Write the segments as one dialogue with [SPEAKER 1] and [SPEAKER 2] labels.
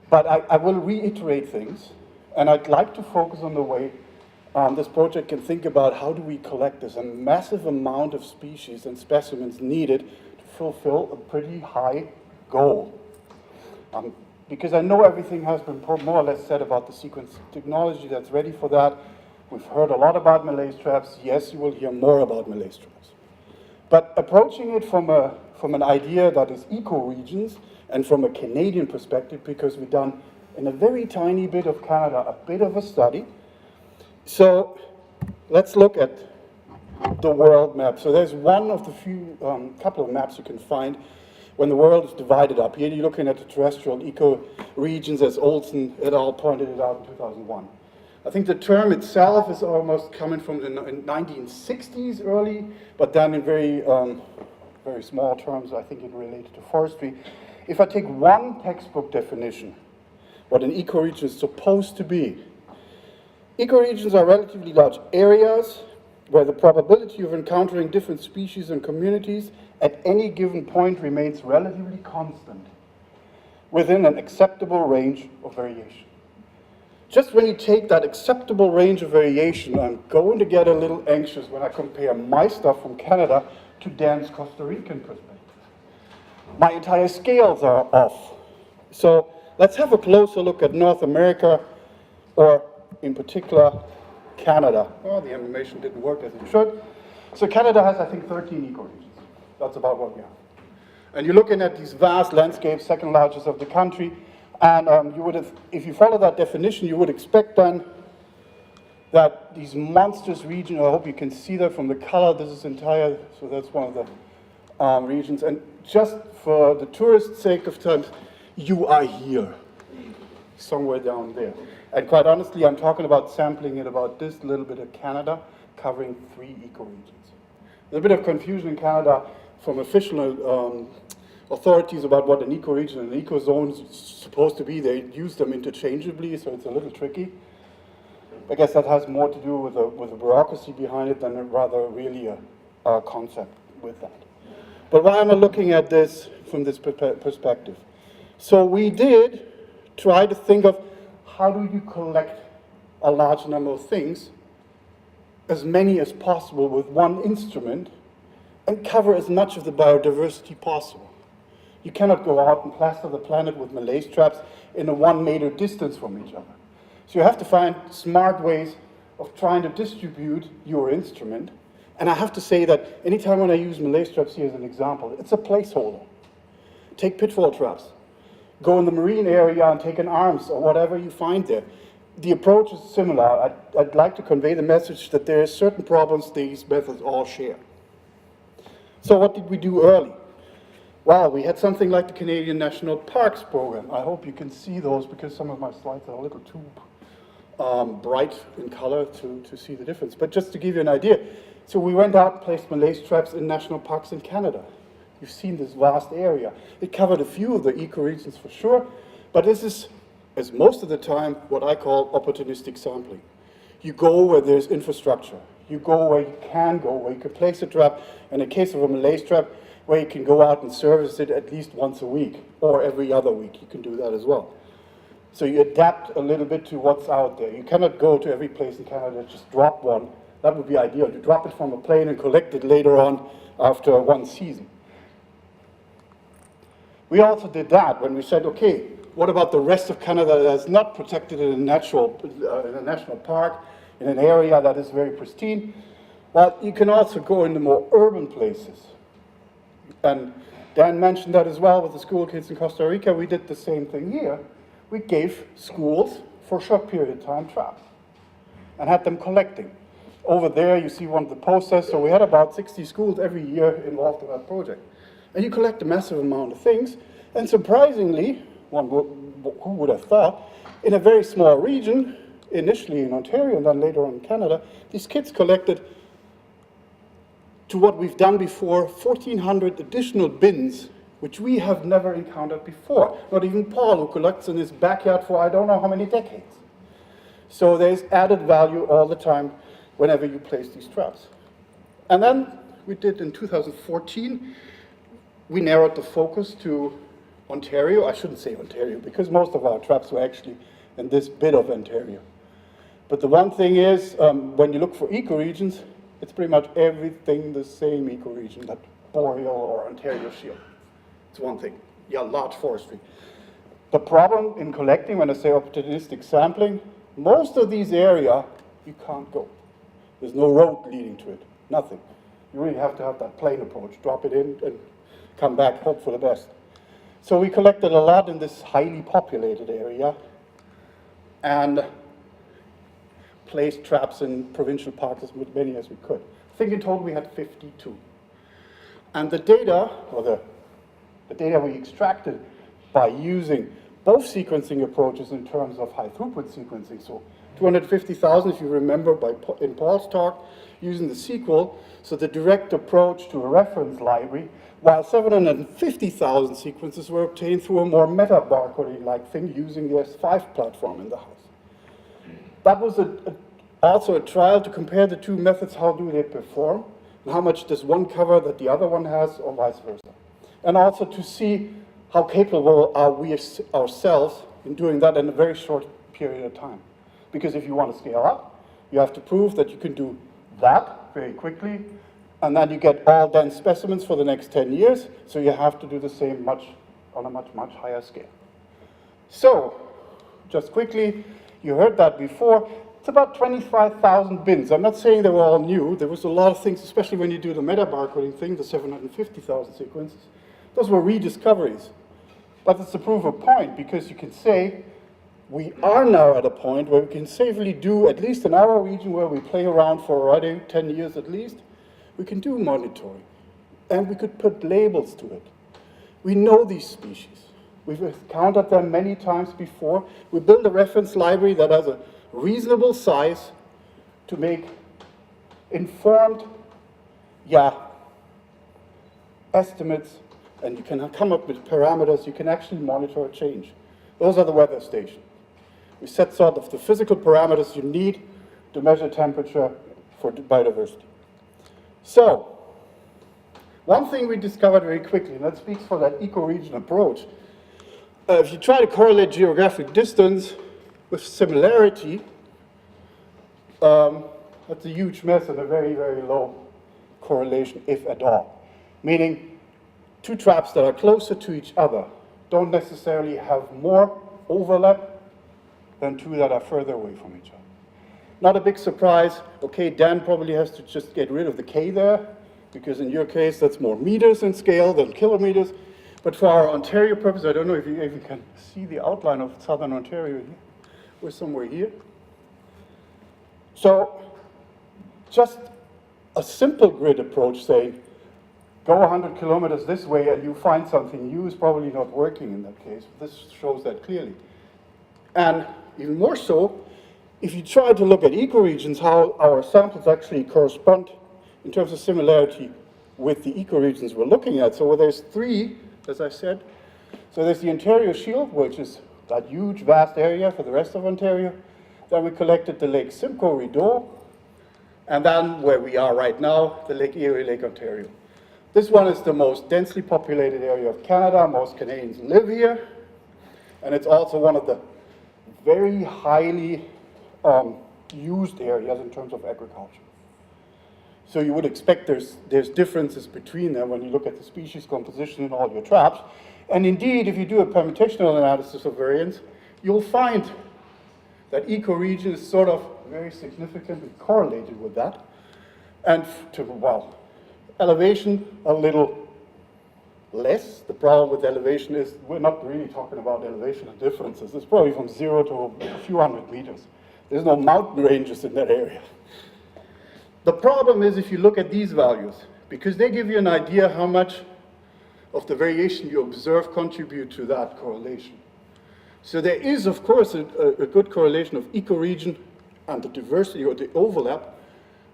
[SPEAKER 1] But I will reiterate things, and I'd like to focus on the way this project can think about how do we collect this, a massive amount of species and specimens needed to fulfill a pretty high goal. Because I know everything has been more or less said about the sequence technology that's ready for that. We've heard a lot about malaise traps. Yes, you will hear more about malaise traps. But approaching it from an idea that is ecoregions and from a Canadian perspective, because we've done in a very tiny bit of Canada a bit of a study. So let's look at the world map. So there's one of the few, couple of maps you can find when the world is divided up. Here you're looking at the terrestrial ecoregions as Olsen et al. Pointed it out in 2001. I think the term itself is almost coming from the 1960s early, but then in very, very small terms, I think it related to forestry. If I take one textbook definition, what an ecoregion is supposed to be, ecoregions are relatively large areas where the probability of encountering different species and communities at any given point remains relatively constant within an acceptable range of variation. Just when you take that acceptable range of variation, I'm going to get a little anxious when I compare my stuff from Canada to Dan's Costa Rican perspective. My entire scales are off. So let's have a closer look at North America, or in particular, Canada. Oh, the animation didn't work as it should. So Canada has, I think, 13 ecoregions. That's about what we have. And you're looking at these vast landscapes, second largest of the country, and you would have, if you follow that definition, you would expect then that these monstrous regions, I hope you can see that from the color, this is entire, so that's one of the regions, and just for the tourist's sake of time, you are here, somewhere down there. And quite honestly, I'm talking about sampling in about this little bit of Canada, covering 3 ecoregions. There's a bit of confusion in Canada from official authorities about what an ecoregion and an ecozone is supposed to be. They use them interchangeably, so it's a little tricky. I guess that has more to do with the bureaucracy behind it than rather really a concept with that. But why am I looking at this from this perspective? So we did try to think of how do you collect a large number of things, as many as possible with one instrument, and cover as much of the biodiversity possible. You cannot go out and plaster the planet with malaise traps in a 1 meter distance from each other. So you have to find smart ways of trying to distribute your instrument. And I have to say that anytime when I use malaise traps here as an example, it's a placeholder. Take pitfall traps. Go in the marine area and take an arms or whatever you find there. The approach is similar. I'd like to convey the message that there are certain problems these methods all share. So what did we do early? Well, we had something like the Canadian National Parks program. I hope you can see those because some of my slides are a little too bright in color to see the difference. But just to give you an idea, so we went out and placed malaise traps in national parks in Canada. You've seen this vast area. It covered a few of the ecoregions for sure, but this is, as most of the time, what I call opportunistic sampling. You go where there's infrastructure. You go where you can go, where you can place a trap. In the case of a malaise trap, where you can go out and service it at least once a week, or every other week. You can do that as well. So you adapt a little bit to what's out there. You cannot go to every place in Canada and just drop one. That would be ideal, to drop it from a plane and collect it later on after one season. We also did that when we said, okay, what about the rest of Canada that is not protected in a national park, in an area that is very pristine? Well, you can also go into more urban places. And Dan mentioned that as well with the school kids in Costa Rica. We did the same thing here. We gave schools, for a short period of time, traps and had them collecting. Over there, you see one of the posters. So we had about 60 schools every year involved in that project. And you collect a massive amount of things. And surprisingly, who would have thought, in a very small region, initially in Ontario and then later on in Canada, these kids collected, to what we've done before, 1,400 additional bins, which we have never encountered before. Not even Paul, who collects in his backyard for I don't know how many decades. So there's added value all the time whenever you place these traps. And then we did in 2014, we narrowed the focus to Ontario. I shouldn't say Ontario, because most of our traps were actually in this bit of Ontario. But the one thing is, when you look for ecoregions, it's pretty much everything the same ecoregion, that boreal or Ontario shield. It's one thing. Yeah, large forestry. The problem in collecting, when I say opportunistic sampling, most of these areas, you can't go. There's no road leading to it, nothing. You really have to have that plane approach, drop it in and come back, hope for the best. So we collected a lot in this highly populated area and placed traps in provincial parks as many as we could. I think in total we had 52. And the data, or the data we extracted by using both sequencing approaches in terms of high throughput sequencing, so 250,000, if you remember in Paul's talk, using the sequel, so the direct approach to a reference library, while 750,000 sequences were obtained through a more meta-barcoding-like thing using the S5 platform in the house. That was also a trial to compare the two methods, how do they perform, and how much does one cover that the other one has, or vice versa. And also to see how capable are we ourselves in doing that in a very short period of time. Because if you want to scale up, you have to prove that you can do that very quickly, and then you get all dense specimens for the next 10 years, so you have to do the same on a much higher scale. So, just quickly, you heard that before, it's about 25,000 bins. I'm not saying they were all new. There was a lot of things, especially when you do the meta-barcoding thing, the 750,000 sequences. Those were rediscoveries. But it's a proof of point, because you can say, we are now at a point where we can safely do, at least in our region where we play around for already 10 years at least, we can do monitoring. And we could put labels to it. We know these species. We've encountered them many times before. We build a reference library that has a reasonable size to make informed, estimates, and you can come up with parameters you can actually monitor a change. Those are the weather stations. We set sort of the physical parameters you need to measure temperature for biodiversity. So, one thing we discovered very quickly, and that speaks for that ecoregion approach, if you try to correlate geographic distance with similarity, that's a huge mess and a very, very low correlation, if at all. Meaning, two traps that are closer to each other don't necessarily have more overlap than two that are further away from each other. Not a big surprise. Okay, Dan probably has to just get rid of the K there, because in your case, that's more meters in scale than kilometers. But for our Ontario purpose, I don't know if you even can see the outline of southern Ontario here. We're somewhere here. So just a simple grid approach saying, go 100 kilometers this way and you find something new is probably not working in that case. This shows that clearly. And even more so, if you try to look at ecoregions, how our samples actually correspond in terms of similarity with the ecoregions we're looking at. So there's three, as I said. So there's the Ontario Shield, which is that huge, vast area for the rest of Ontario. Then we collected the Lake Simcoe, Rideau, and then where we are right now, the Lake Erie, Lake Ontario. This one is the most densely populated area of Canada. Most Canadians live here. And it's also one of the very highly used areas in terms of agriculture. So you would expect there's differences between them when you look at the species composition in all your traps. And indeed, if you do a permutational analysis of variance, you'll find that ecoregion is sort of very significantly correlated with that. And elevation a little less. The problem with elevation is we're not really talking about elevation differences. It's probably from 0 to a few hundred meters. There's no mountain ranges in that area. The problem is if you look at these values, because they give you an idea how much of the variation you observe contribute to that correlation. So there is, of course, a good correlation of ecoregion and the diversity or the overlap,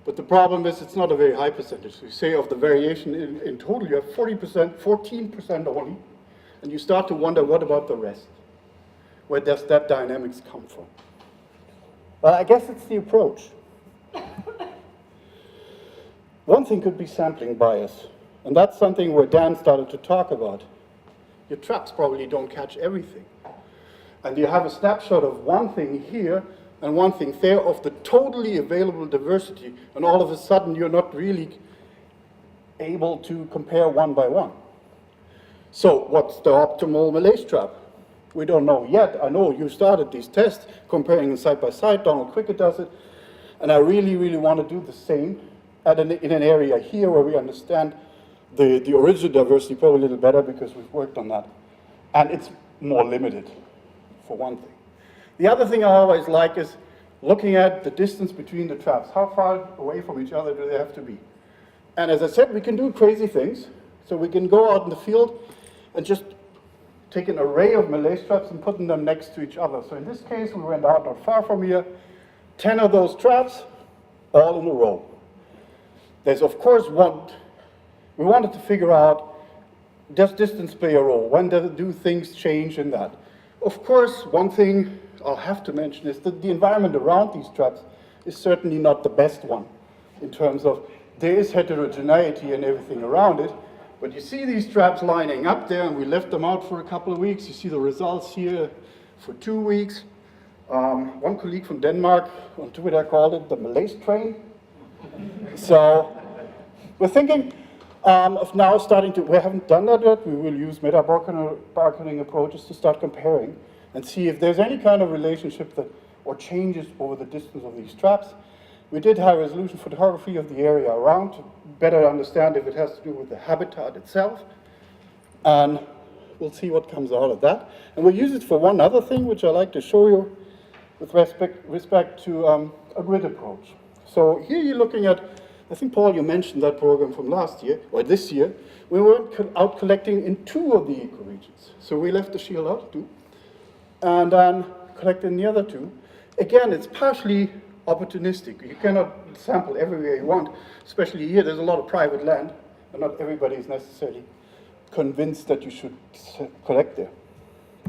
[SPEAKER 1] but the problem is it's not a very high percentage. So you say of the variation in total, you have 40%, 14% only, and you start to wonder, what about the rest? Where does that dynamics come from? Well, I guess it's the approach. One thing could be sampling bias, and that's something where Dan started to talk about. your traps probably don't catch everything. And you have a snapshot of one thing here and one thing there of the totally available diversity, and all of a sudden you're not really able to compare one by one. So what's the optimal malaise trap? We don't know yet. I know you started these tests comparing them side by side. Donald Quicker does it. And I really, really want to do the same in an area here where we understand the original diversity probably a little better because we've worked on that. And it's more limited, for one thing. The other thing I always like is looking at the distance between the traps. How far away from each other do they have to be? And as I said, we can do crazy things. So we can go out in the field and just take an array of malaise traps and put them next to each other. So in this case, we went out not far from here, 10 of those traps, all in a row. There's of course we wanted to figure out, does distance play a role? When do things change in that? Of course, one thing I'll have to mention is that the environment around these traps is certainly not the best one in terms of there is heterogeneity and everything around it. But you see these traps lining up there, and we left them out for a couple of weeks. You see the results here for 2 weeks. One colleague from Denmark on Twitter called it the malaise train. So we're thinking of now starting to, we haven't done that yet, we will use meta-barcoding approaches to start comparing and see if there's any kind of relationship or changes over the distance of these traps. We did high resolution photography of the area around to better understand if it has to do with the habitat itself. And we'll see what comes out of that. And we'll use it for one other thing, which I'd like to show you with respect to a grid approach. So here you're looking at, I think, Paul, you mentioned that program from last year, or this year. We were out collecting in 2 of the ecoregions. So we left the shield out, 2, and then collected in the other 2. Again, it's partially opportunistic. You cannot sample everywhere you want, especially here. There's a lot of private land, and not everybody is necessarily convinced that you should collect there.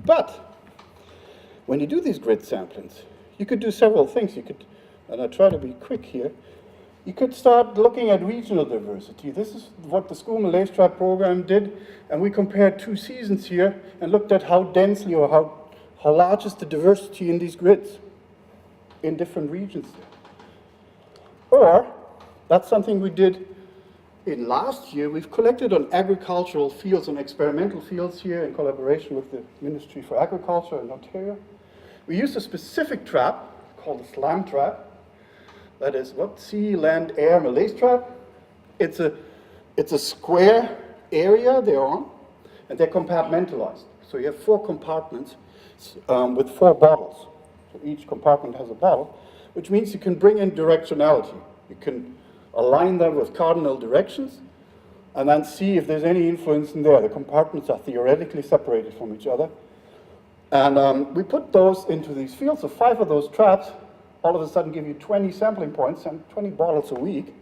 [SPEAKER 1] But when you do these grid samplings, you could do several things. You could, and I try to be quick here, you could start looking at regional diversity. This is what the school malaise trap program did, and we compared 2 seasons here and looked at how densely or how large is the diversity in these grids in different regions. Or, that's something we did in last year. We've collected on agricultural fields and experimental fields here in collaboration with the Ministry for Agriculture in Ontario. We used a specific trap called the SLAM trap. That is what? Sea, land, air, malaise trap. It's a square area they're on, and they're compartmentalized. So you have 4 compartments with 4 bottles. So each compartment has a bottle, which means you can bring in directionality. You can align them with cardinal directions, and then see if there's any influence in there. The compartments are theoretically separated from each other. And we put those into these fields. So 5 of those traps all of a sudden give you 20 sampling points and 20 bottles a week.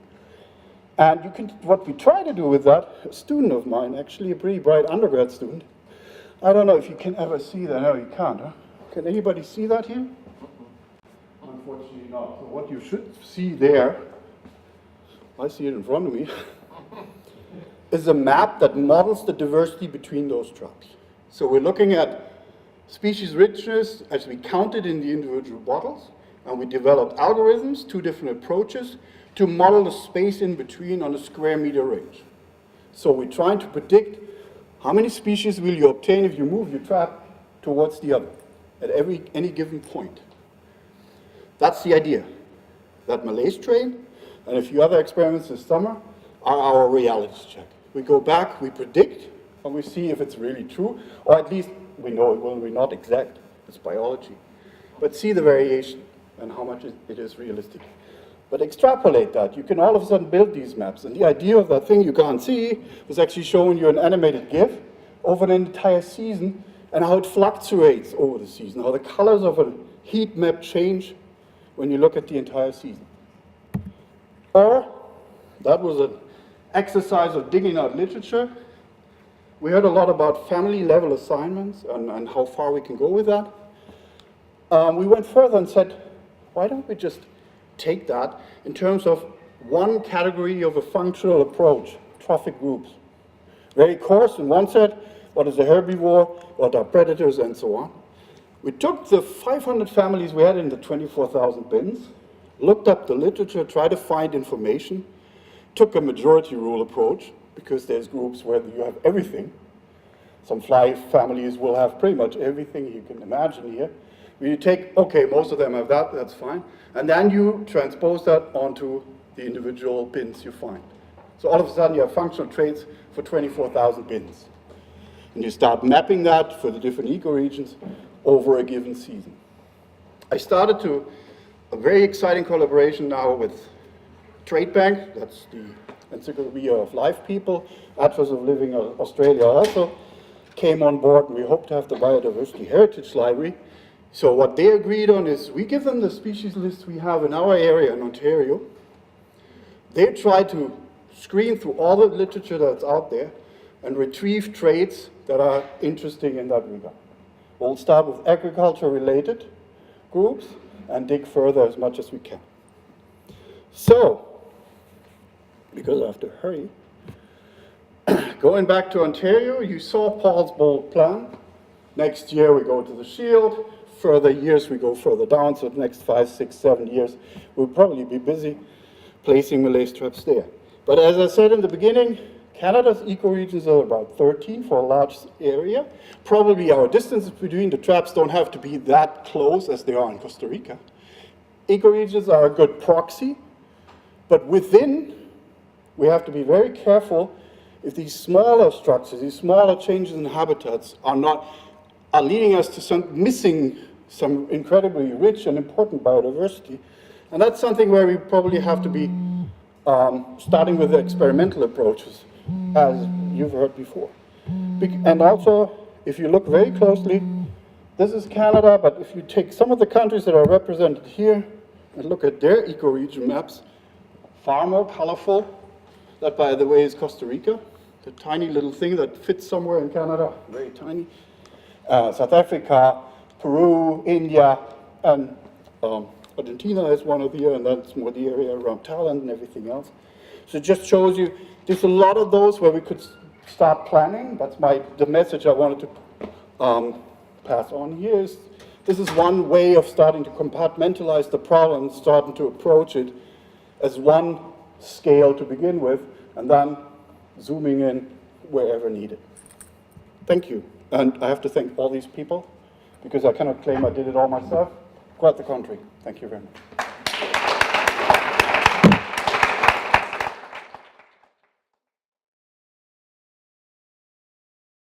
[SPEAKER 1] And you can, what we try to do with that, a student of mine, actually a pretty bright undergrad student, I don't know if you can ever see that. No, you can't, huh? Can anybody see that here? Unfortunately not. So what you should see there, I see it in front of me, is a map that models the diversity between those traps. So we're looking at species richness as we count it in the individual bottles, and we developed algorithms, 2 different approaches, to model the space in between on a square meter range. So we're trying to predict how many species will you obtain if you move your trap towards the other at any given point. That's the idea. That malaise train and a few other experiments this summer are our reality check. We go back, we predict, and we see if it's really true, or at least we know it will be not exact. It's biology. But see the variation and how much it is realistic. But extrapolate that. You can all of a sudden build these maps. And the idea of that thing you can't see was actually showing you an animated GIF over an entire season and how it fluctuates over the season, how the colors of a heat map change when you look at the entire season. Or, that was an exercise of digging out literature. We heard a lot about family level assignments and how far we can go with that. We went further and said, why don't we just take that in terms of one category of a functional approach, trophic groups. Very coarse in one set, what is a herbivore, what are predators, and so on. We took the 500 families we had in the 24,000 bins, looked up the literature, tried to find information, took a majority rule approach, because there's groups where you have everything. Some fly families will have pretty much everything you can imagine here. You take, okay, most of them have that, that's fine. And then you transpose that onto the individual bins you find. So all of a sudden you have functional traits for 24,000 bins. And you start mapping that for the different ecoregions over a given season. I started a very exciting collaboration now with Trade Bank, that's the Encyclopedia of Life People, Atlas of Living Australia also came on board, and we hope to have the Biodiversity Heritage Library. So what they agreed on is we give them the species list we have in our area in Ontario. They try to screen through all the literature that's out there and retrieve traits that are interesting in that regard. We'll start with agriculture-related groups and dig further as much as we can. So, because I have to hurry, going back to Ontario, you saw Paul's bold plan. Next year we go to the Shield. Further years we go further down, so the next 5, 6, 7 years we'll probably be busy placing malaise traps there. But as I said in the beginning, Canada's ecoregions are about 13 for a large area. Probably our distances between the traps don't have to be that close as they are in Costa Rica. Ecoregions are a good proxy, but within, we have to be very careful if these smaller structures, these smaller changes in habitats are leading us to missing some incredibly rich and important biodiversity. And that's something where we probably have to be starting with the experimental approaches, as you've heard before. And also, if you look very closely, this is Canada, but if you take some of the countries that are represented here and look at their ecoregion maps, far more colorful. That, by the way, is Costa Rica, the tiny little thing that fits somewhere in Canada, very tiny. South Africa, Peru, India, and Argentina is one of the, and that's more the area around Thailand and everything else. So it just shows you, there's a lot of those where we could start planning. That's the message I wanted to pass on here. This is one way of starting to compartmentalize the problem, starting to approach it as one scale to begin with, and then zooming in wherever needed. Thank you. And I have to thank all these people, because I cannot claim I did it all myself. Quite the contrary. Thank you very much.